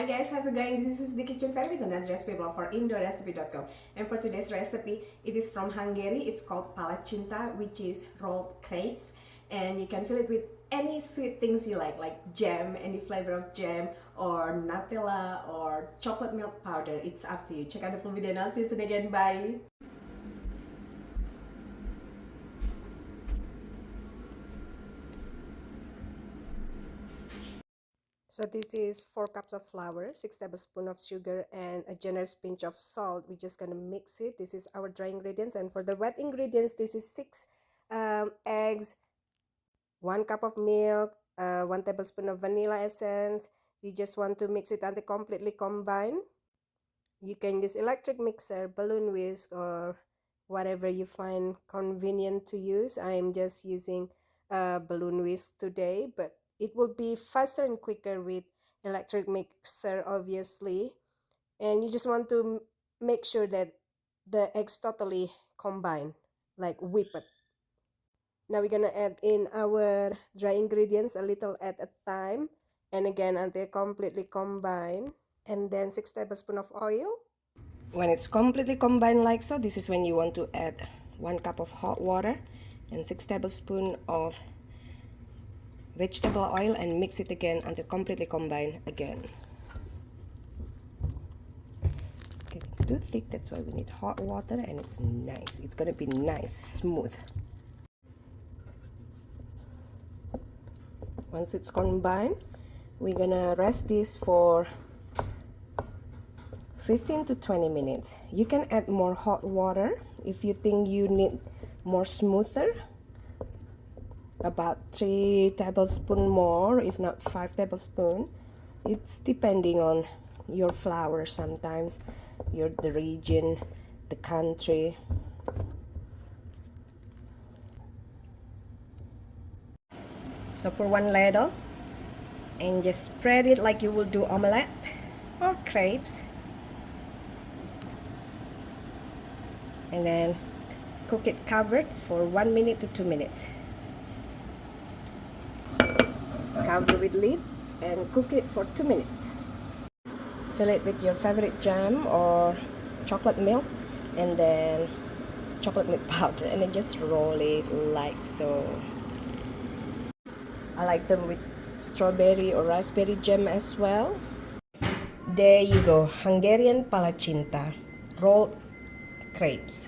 guys, how's it going? This is the kitchen fairy with another recipe blog for indorecipe.com. And for today's recipe, it is from Hungary. It's called Palacsinta, which is rolled crepes. And you can fill it with any sweet things you like jam, any flavor of jam, or Nutella, or chocolate milk powder. It's up to you. Check out the full video and I'll see you soon again. Bye! So this is 4 cups of flour, 6 tablespoons of sugar, and a generous pinch of salt. We're just gonna mix it. This is our dry ingredients, and for the wet ingredients, this is 6 eggs, 1 cup of milk, 1 tablespoon of vanilla essence. You just want to mix it until completely combined. You can use electric mixer, balloon whisk, or whatever you find convenient to use. I'm just using balloon whisk today, but it will be faster and quicker with electric mixer, obviously. And you just want to make sure that the eggs totally combine, like whip it. Now we're gonna add in our dry ingredients a little at a time, and again until completely combined. And then 6 tablespoons of oil. When it's completely combined like so, this is when you want to add 1 cup of hot water and 6 tablespoons of vegetable oil, and mix it again until completely combined again. Okay, too thick, that's why we need hot water, and it's nice. It's gonna be nice, smooth. Once it's combined, we're gonna rest this for 15 to 20 minutes. You can add more hot water if you think you need more smoother. About 3 tablespoons more, if not 5 tablespoons. It's depending on your flour sometimes, the region, the country. So pour 1 ladle and just spread it like you will do omelette or crepes. And then cook it covered for 1 minute to 2 minutes. Cover with lid and cook it for 2 minutes. Fill it with your favorite jam or chocolate milk, and then chocolate milk powder, and then just roll it like so. I like them with strawberry or raspberry jam as well. There you go, Hungarian Palacsinta rolled crepes.